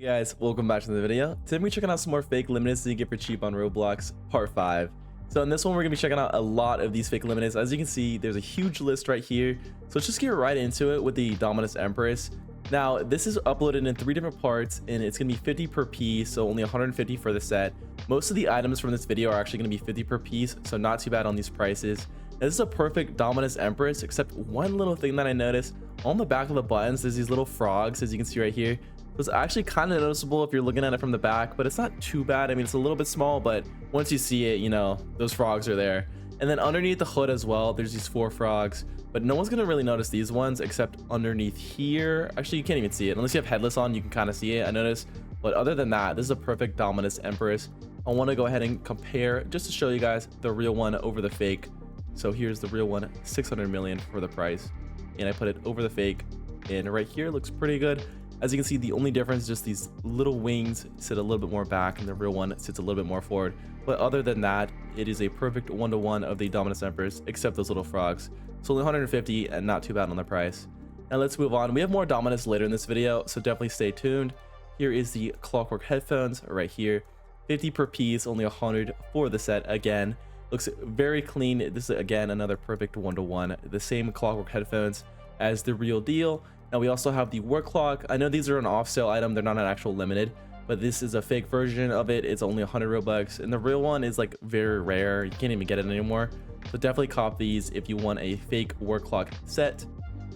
Hey guys, welcome back to the video. Today we're checking out some more fake limiteds that you get for cheap on Roblox, part 5. So in this one, we're going to be checking out a lot of these fake limiteds. As you can see, there's a huge list right here. So let's just get right into it with the Dominus Empress. Now, this is uploaded in 3 different parts, and it's going to be 50 per piece, so only 150 for the set. Most of the items from this video are actually going to be 50 per piece, so not too bad on these prices. Now, this is a perfect Dominus Empress, except one little thing that I noticed. On the back of the buttons, there's these little frogs, as you can see right here. It's actually kind of noticeable if you're looking at it from the back, but it's not too bad. I mean, it's a little bit small, but once you see it, you know, those frogs are there. And then underneath the hood as well, there's these 4 frogs, but no one's gonna really notice these ones except underneath here. Actually, you can't even see it unless you have headless on. You can kind of see it, I noticed. But other than that, this is a perfect Dominus Empress. I want to go ahead and compare just to show you guys the real one over the fake. So here's the real one, 600 million for the price, and I put it over the fake, and right here looks pretty good. As you can see, the only difference is just these little wings sit a little bit more back and the real one sits a little bit more forward. But other than that, it is a perfect one-to-one of the Dominus Empress, except those little frogs. So only 150 and not too bad on the price. Now let's move on. We have more Dominus later in this video, so definitely stay tuned. Here is the clockwork headphones right here. 50 per piece, only 100 for the set. Again, looks very clean. This is again another perfect one-to-one. The same clockwork headphones as the real deal. Now we also have the Workclock. I know these are an off sale item, they're not an actual limited, but this is a fake version of it. It's only 100 Robux, and the real one is like very rare. You can't even get it anymore. So definitely cop these if you want a fake Workclock set.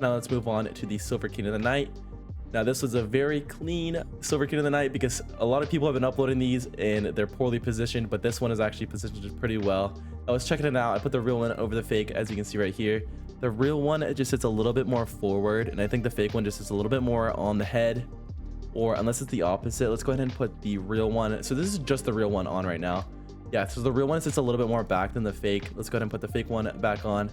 Now let's move on to the Silver King of the Night. Now this was a very clean Silver King of the Night because a lot of people have been uploading these and they're poorly positioned, but this one is actually positioned pretty well. I was checking it out. I put the real one over the fake, as you can see right here. The real one, it just sits a little bit more forward, and I think the fake one just sits a little bit more on the head, or unless it's the opposite. Let's go ahead and put the real one. So this is just the real one on right now. Yeah, so the real one sits a little bit more back than the fake. Let's go ahead and put the fake one back on.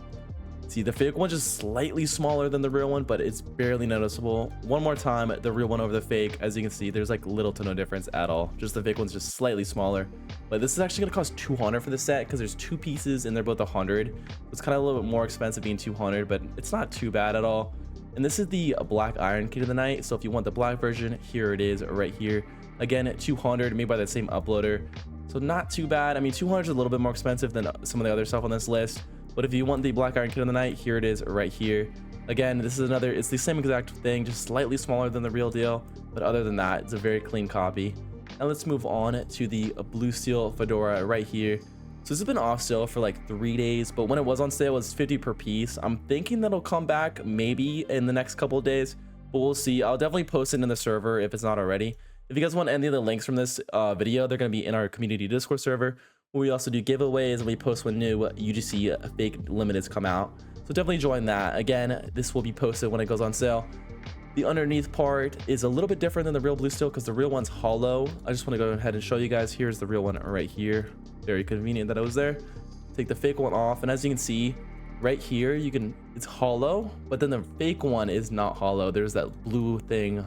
See, the fake one just slightly smaller than the real one, but it's barely noticeable. One more time, the real one over the fake. As you can see, there's like little to no difference at all. Just the fake one's just slightly smaller. But this is actually gonna cost 200 for the set because there's 2 pieces and they're both 100. It's kind of a little bit more expensive being 200, but it's not too bad at all. And this is the Black Iron King of the Night. So if you want the black version, here it is right here. Again, at 200, made by the same uploader. So not too bad. I mean, 200 is a little bit more expensive than some of the other stuff on this list. But if you want the Black Iron King of the Night, here it is right here. Again, this is another, it's the same exact thing, just slightly smaller than the real deal. But other than that, it's a very clean copy. Now let's move on to the Blue Steel Fedora right here. So this has been off sale for like 3 days, but when it was on sale, it was 50 per piece. I'm thinking that'll come back maybe in the next couple of days, but we'll see. I'll definitely post it in the server if it's not already. If you guys want any of the links from this video, they're going to be in our community Discord server, where we also do giveaways and we post when new UGC fake limiteds come out. So definitely join that. Again, this will be posted when it goes on sale. The underneath part is a little bit different than the real Blue Steel because the real one's hollow. I just want to go ahead and show you guys. Here's the real one right here. Very convenient that it was there. Take the fake one off, and as you can see right here, it's hollow, but then the fake one is not hollow. There's that blue thing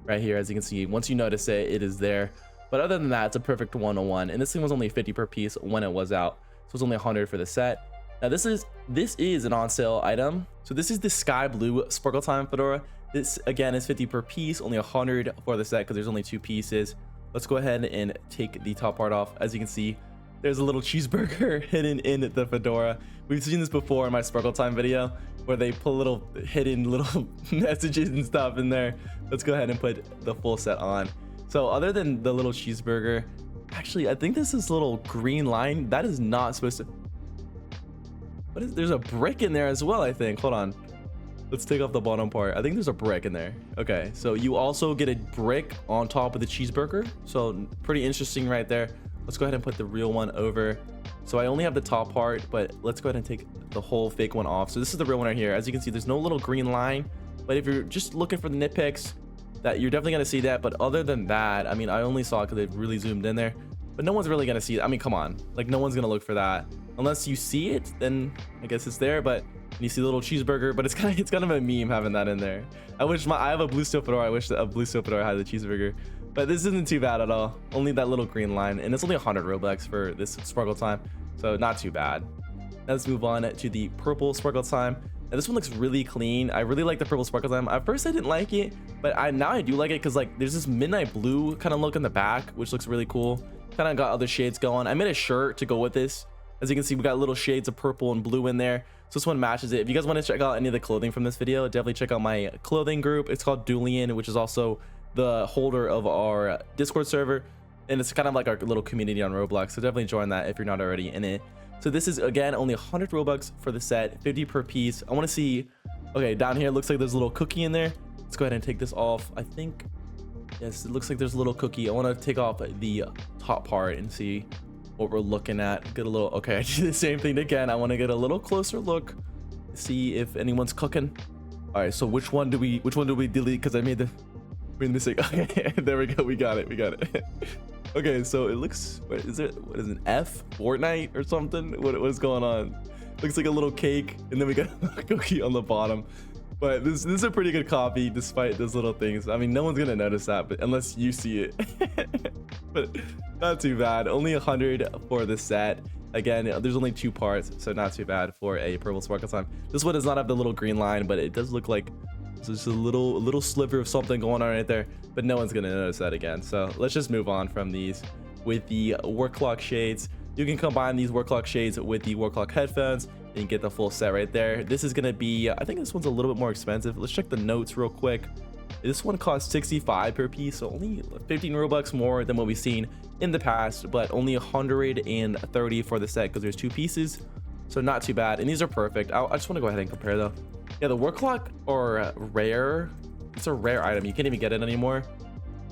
right here. As you can see, once you notice it, it is there. But other than that, it's a perfect one-on-one, and this thing was only 50 per piece when it was out, so it's only 100 for the set. Now this is an on sale item. So this is the sky blue Sparkle Time Fedora. This again is 50 per piece, only 100 for the set because there's only 2 pieces. Let's go ahead and take the top part off. As you can see, there's a little cheeseburger hidden in the fedora. We've seen this before in my Sparkle Time video where they put little hidden little messages and stuff in there. Let's go ahead and put the full set on. So other than the little cheeseburger, actually I think this little green line that is not supposed to. There's a brick in there as well, I think. Hold on, let's take off the bottom part. I think there's a brick in there. Okay, so you also get a brick on top of the cheeseburger, so pretty interesting right there. Let's go ahead and put the real one over. So I only have the top part, but let's go ahead and take the whole fake one off. So this is the real one right here. As you can see, there's no little green line, but if you're just looking for the nitpicks, that you're definitely gonna see that. But other than that, I mean, I only saw it because they've really zoomed in there, but no one's really gonna see it. I mean, come on, like no one's gonna look for that unless you see it, then I guess it's there. But you see the little cheeseburger, but it's kind of a meme having that in there. I have a Blue Steel Fedora. I wish a Blue Steel Fedora had the cheeseburger, but this isn't too bad at all. Only that little green line, and it's only 100 Robux for this Sparkle Time, so not too bad. Now let's move on to the purple Sparkle Time. And this one looks really clean. I really like the purple sparkle time. At first I didn't like it, but now I do like it because like there's this midnight blue kind of look in the back, which looks really cool. Kind of got other shades going. I made a shirt to go with this. As you can see, we got little shades of purple and blue in there. So this one matches it. If you guys want to check out any of the clothing from this video, definitely check out my clothing group. It's called Dulian, which is also the holder of our Discord server. And it's kind of like our little community on Roblox. So definitely join that if you're not already in it. So this is, again, only 100 Robux for the set, 50 per piece. I want to see, okay, down here, it looks like there's a little cookie in there. Let's go ahead and take this off. I think, yes, it looks like there's a little cookie. I want to take off the top part and see what we're looking at. Get a little, okay, I do the same thing again. I want to get a little closer look, see if anyone's cooking. All right, so which one do we delete? Because I made the mistake. Okay, there we go. We got it. Okay, so it looks, what is it an F Fortnite or something? What is going on? Looks like a little cake, and then we got a cookie on the bottom. But this is a pretty good copy despite those little things. I mean, no one's gonna notice that, but unless you see it. But not too bad. Only 100 for the set. Again, there's only 2 parts, so not too bad for a purple sparkle time. This one does not have the little green line, but it does look like there's just a little sliver of something going on right there, but no one's gonna notice that again. So let's just move on from these. With the Workclock shades, you can combine these Workclock shades with the Workclock headphones and get the full set right there. This is gonna be, I think this one's a little bit more expensive. Let's check the notes real quick. This one costs 65 per piece, so only 15 Robux more than what we've seen in the past, but only 130 for the set because there's 2 pieces, so not too bad. And these are perfect. I just want to go ahead and compare though. Yeah, the Workclock are rare. It's a rare item. You can't even get it anymore.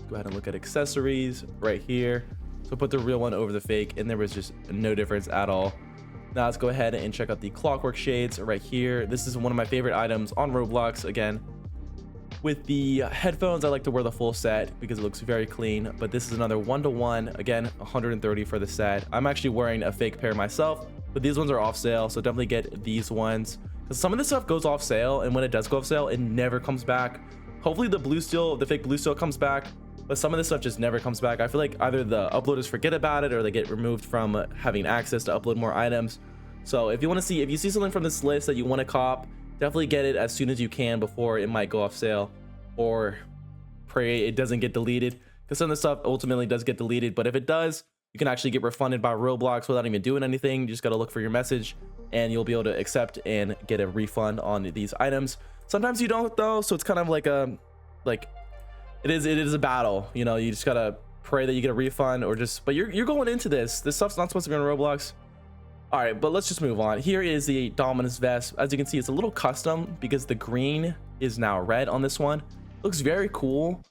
Go ahead and look at accessories right here. So put the real one over the fake, and there was just no difference at all. Now let's go ahead and check out the clockwork shades right here. This is one of my favorite items on Roblox. Again, with the headphones, I like to wear the full set because it looks very clean, but this is another 1-to-1. Again, 130 for the set. I'm actually wearing a fake pair myself, but these ones are off sale, so definitely get these ones. Some of this stuff goes off sale, and when it does go off sale, it never comes back. Hopefully the fake blue steel comes back, but some of this stuff just never comes back. I feel like either the uploaders forget about it or they get removed from having access to upload more items. So if you see something from this list that you want to cop, definitely get it as soon as you can before it might go off sale, or pray it doesn't get deleted, because some of the stuff ultimately does get deleted. But if it does, you can actually get refunded by Roblox without even doing anything. You just got to look for your message and you'll be able to accept and get a refund on these items. Sometimes you don't though, so it's kind of like it is a battle, you know. You just gotta pray that you get a refund, or just, but you're going into this stuff's not supposed to be on Roblox. All right, but let's just move on. Here is the Dominus vest. As you can see, it's a little custom because the green is now red on this one. Looks very cool,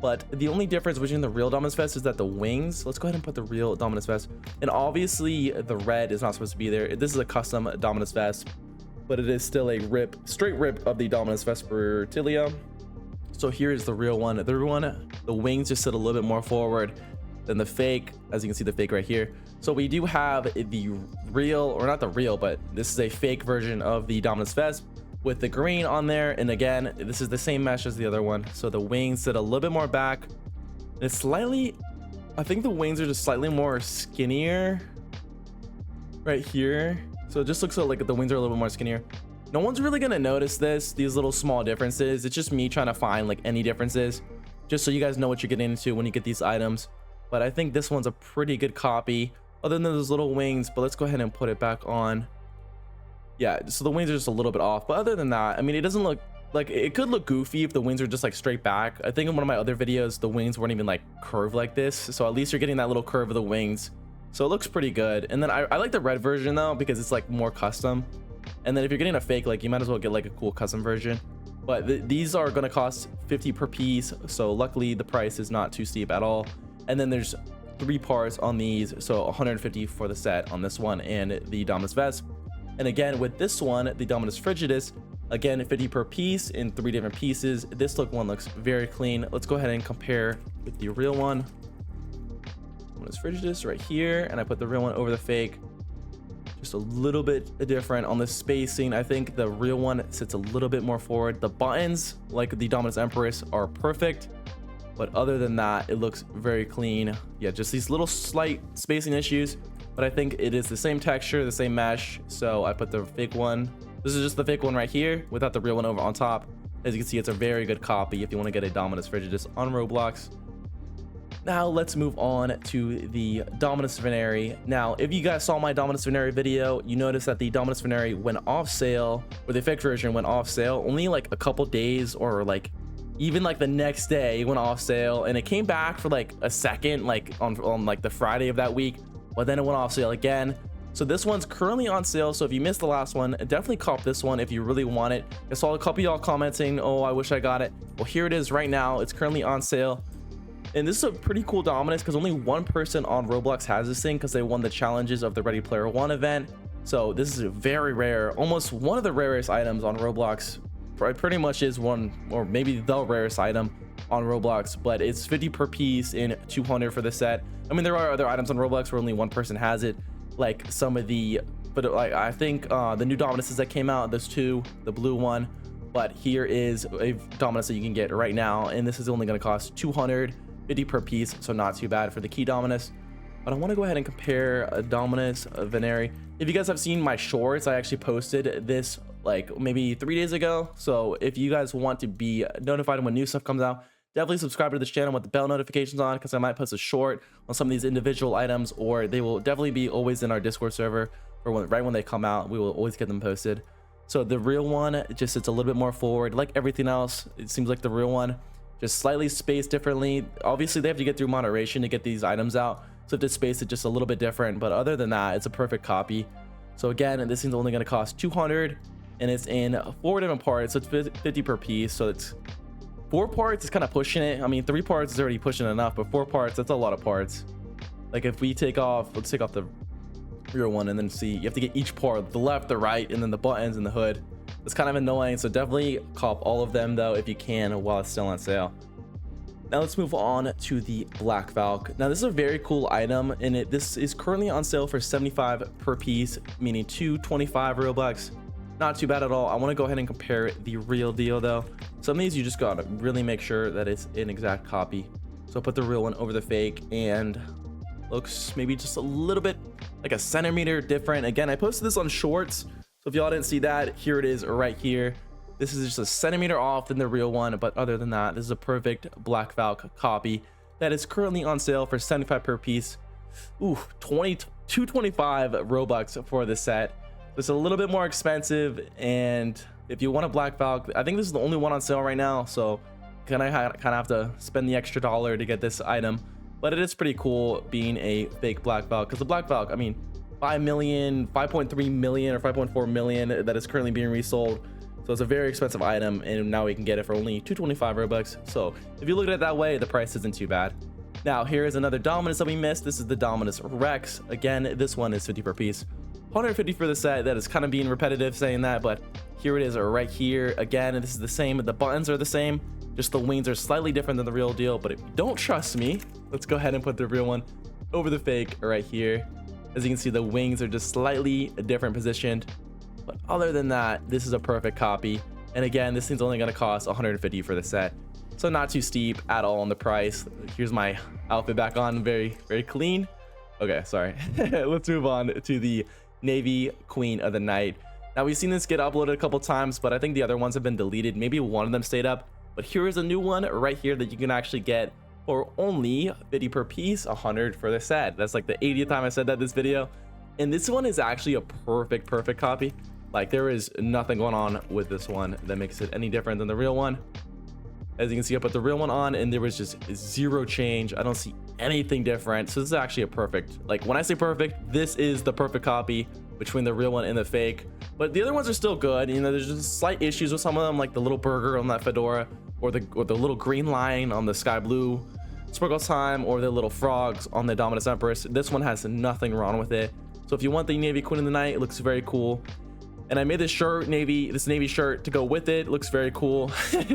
but the only difference between the real Dominus vest is that the wings, let's go ahead and put the real Dominus vest, and obviously the red is not supposed to be there. This is a custom Dominus vest, but it is still a straight rip of the Dominus Vespertilia. So here is the real one. The real one, the wings just sit a little bit more forward than the fake, as you can see the fake right here. So we do have the real, or not the real, but this is a fake version of the Dominus vest with the green on there. And again, this is the same mesh as the other one. So the wings sit a little bit more back. It's slightly, I think the wings are just slightly more skinnier right here. So it just looks like the wings are a little bit more skinnier. No one's really gonna notice these little small differences. It's just me trying to find like any differences, just so you guys know what you're getting into when you get these items. But I think this one's a pretty good copy, other than those little wings. But let's go ahead and put it back on. Yeah, so the wings are just a little bit off, but other than that, I mean, it doesn't look like, it could look goofy if the wings were just like straight back. I think in one of my other videos, the wings weren't even like curved like this, so at least you're getting that little curve of the wings, so it looks pretty good. And then I like the red version though, because it's like more custom. And then if you're getting a fake, like, you might as well get like a cool custom version. But these are going to cost 50 per piece, so luckily the price is not too steep at all. And then there's 3 parts on these, so 150 for the set on this one and the Dominus vest. And again, with this one, the Dominus Frigidus, again 50 per piece in 3 different pieces. This one looks very clean. Let's go ahead and compare with the real one. Dominus Frigidus right here, and I put the real one over the fake. Just a little bit different on the spacing. I think the real one sits a little bit more forward. The buttons, like the Dominus Empress, are perfect, but other than that, it looks very clean. Yeah, just these little slight spacing issues, but I think it is the same texture, the same mesh, so I put the fake one This is just the fake one right here without the real one over on top. As you can see, it's a very good copy if you want to get a Dominus Frigidus on Roblox. Now let's move on to the Dominus Vener. Now, if you guys saw my Dominus Vener video, you noticed that the Dominus Vener went off sale, or the fake version went off sale only like a couple days, or like even like the next day it went off sale, and it came back for like a second, like on like the Friday of that week, but then it went off sale again. So this one's currently on sale, so if you missed the last one, definitely cop this one if you really want it. I saw a couple y'all commenting, oh, I wish I got it. Well, here it is right now. It's currently on sale. And this is a pretty cool Dominus because only one person on Roblox has this thing because they won the challenges of the Ready Player One event. So this is a very rare, almost one of the rarest items on Roblox. It pretty much is one, or maybe the rarest item on Roblox, but it's 50 per piece and 200 for the set. I mean, there are other items on Roblox where only one person has it, like some of the, but like I think the new Dominuses that came out, there's two, the blue one, but here is a Dominus that you can get right now, and this is only going to cost 250 per piece, so not too bad for the key Dominus. But I want to go ahead and compare a Dominus Vener. If you guys have seen my shorts, I actually posted this like maybe 3 days ago. So if you guys want to be notified when new stuff comes out, definitely subscribe to this channel with the bell notifications on, because I might post a short on some of these individual items, or they will definitely be always in our Discord server for right when they come out. We will always get them posted. So the real one just sits a little bit more forward, like everything else. It seems like the real one just slightly spaced differently. Obviously they have to get through moderation to get these items out, so to space it just a little bit different, but other than that, it's a perfect copy. So again, this thing's only going to cost 200, and it's in 4 different parts, so it's 50 per piece. So it's 4 parts is kind of pushing it. I mean, 3 parts is already pushing enough, but 4 parts, that's a lot of parts. Like if we take off, let's take off the rear one and then see, you have to get each part, the left, the right, and then the buttons and the hood. It's kind of annoying, so definitely cop all of them though if you can while it's still on sale. Now let's move on to the Black Valk. Now this is a very cool item, and this is currently on sale for 75 per piece, meaning 225 Robux. Not too bad at all. I want to go ahead and compare the real deal though. Some of these you just gotta really make sure that it's an exact copy. So I'll put the real one over the fake, and looks maybe just a little bit like a centimeter different. Again, I posted this on shorts, so if y'all didn't see that, here it is right here. This is just a centimeter off than the real one, but other than that, this is a perfect Black Valk copy that is currently on sale for 75 per piece. Ooh, 225 Robux for the set. It's a little bit more expensive, and if you want a Black Valk, I think this is the only one on sale right now, so kind of have to spend the extra $1 to get this item. But it is pretty cool being a fake Black Valk, because the Black Valk, I mean, 5 million, 5.3 million, or 5.4 million that is currently being resold. So it's a very expensive item, and now we can get it for only 225 Robux. So if you look at it that way, the price isn't too bad. Now here is another Dominus that we missed. This is the Dominus Rex. Again, this one is 50 per piece, 150 for the set. That is kind of being repetitive saying that, but here it is right here. Again, this is the same. The buttons are the same, just the wings are slightly different than the real deal. But if you don't trust me, let's go ahead and put the real one over the fake right here. As you can see, the wings are just slightly different positioned, but other than that, this is a perfect copy. And again, this thing's only going to cost 150 for the set, so not too steep at all on the price. Here's my outfit back on, very clean. Okay, sorry. Let's move on to the Navy Queen of the Night. Now we've seen this get uploaded a couple times, but I think the other ones have been deleted. Maybe one of them stayed up, but here is a new one right here that you can actually get for only 50 per piece, 100 for the set. That's like the 80th time I said that this video, and this one is actually a perfect copy. Like there is nothing going on with this one that makes it any different than the real one. As you can see, I put the real one on and there was just zero change. I don't see anything different. So this is actually a perfect, like when I say perfect, this is the perfect copy between the real one and the fake. But the other ones are still good. You know, there's just slight issues with some of them, like the little burger on that fedora, or the little green line on the sky blue Sprinkle Time, or the little frogs on the Dominus Empress. This one has nothing wrong with it. So if you want the Navy Queen of the Night, it looks very cool. And I made this shirt, this navy shirt, to go with it. It looks very cool.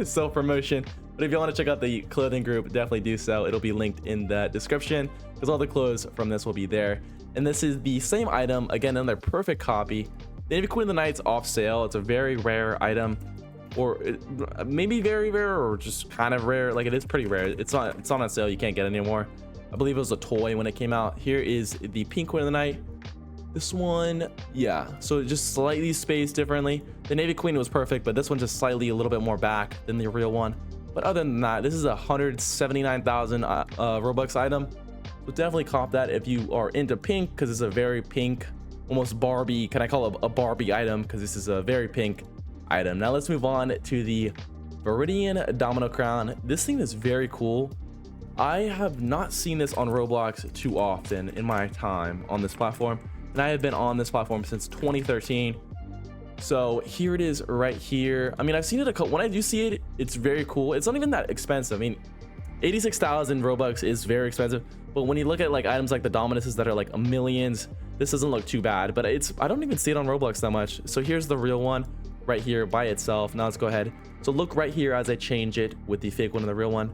Self promotion. But if you want to check out the clothing group, definitely do so. It'll be linked in the description, because all the clothes from this will be there. And this is the same item, again, another perfect copy. The Navy Queen of the Night's off sale. It's a very rare item, or maybe very rare, or just kind of rare. Like, it is pretty rare. It's not on sale. You can't get it anymore. I believe it was a toy when it came out. Here is the Pink Queen of the Night. This one, yeah, so just slightly spaced differently. The Navy Queen was perfect, but this one's just slightly a little bit more back than the real one. But other than that, this is a 179,000 Robux item. So definitely cop that if you are into pink, because it's a very pink, almost Barbie. Can I call it a Barbie item? Because this is a very pink item. Now let's move on to the Viridian Domino Crown. This thing is very cool. I have not seen this on Roblox too often in my time on this platform, and I have been on this platform since 2013. So here it is right here. I mean, I've seen it a couple. When I do see it, it's very cool. It's not even that expensive. I mean, 86,000 Robux is very expensive, but when you look at like items like the Dominuses that are like millions, this doesn't look too bad. But I don't even see it on Roblox that much. So here's the real one right here by itself. Now let's go ahead. So look right here as I change it with the fake one and the real one.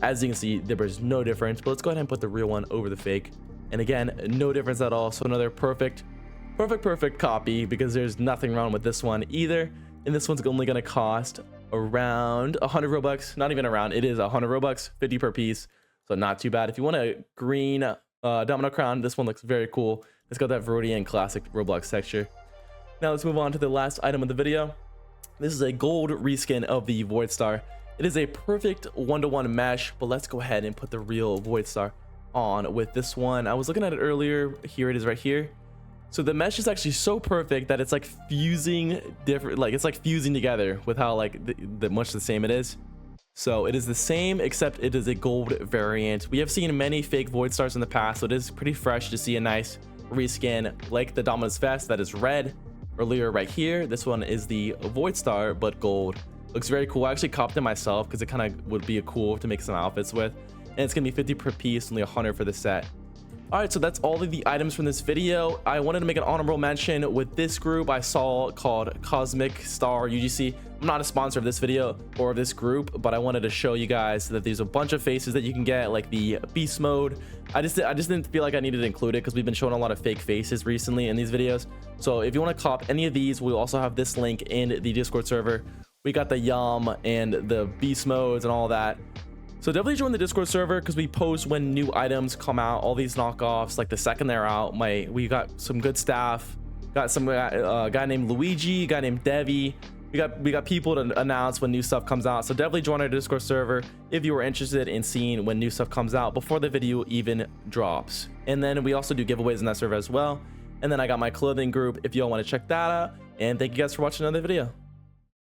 As you can see, there's no difference, but let's go ahead and put the real one over the fake. And again, no difference at all. So another perfect copy, because there's nothing wrong with this one either. And this one's only going to cost around 100 Robux. Not even around, it is 100 Robux, 50 per piece. So not too bad. If you want a green Domino Crown, this one looks very cool. It's got that Viridian classic Roblox texture. Now let's move on to the last item of the video. This is a gold reskin of the Void Star. It is a perfect one-to-one mesh, but let's go ahead and put the real Void Star on with this one. I was looking at it earlier. Here it is right here. So the mesh is actually so perfect that it's like fusing different, like it's like fusing together with how like the much the same it is. So it is the same, except it is a gold variant. We have seen many fake Void Stars in the past, so it is pretty fresh to see a nice reskin like the Dominus Vest that is red. Earlier right here, this one is the Void Star but gold. Looks very cool. I actually copped it myself because it kind of would be cool to make some outfits with. And it's gonna be 50 per piece, only 100 for the set. All right, so that's all of the items from this video. I wanted to make an honorable mention with this group I saw called Cosmic Star UGC. I'm not a sponsor of this video or of this group, but I wanted to show you guys that there's a bunch of faces that you can get, like the beast mode. I just didn't feel like I needed to include it because we've been showing a lot of fake faces recently in these videos. So if you want to cop any of these, we'll also have this link in the Discord server. We got the Yum and the beast modes and all that. So definitely join the Discord server because we post when new items come out, all these knockoffs, like the second they're out. We got some good staff, got some guy named Luigi, guy named Devi. We got people to announce when new stuff comes out. So definitely join our Discord server if you are interested in seeing when new stuff comes out before the video even drops. And then we also do giveaways in that server as well. And then I got my clothing group if y'all want to check that out. And thank you guys for watching another video.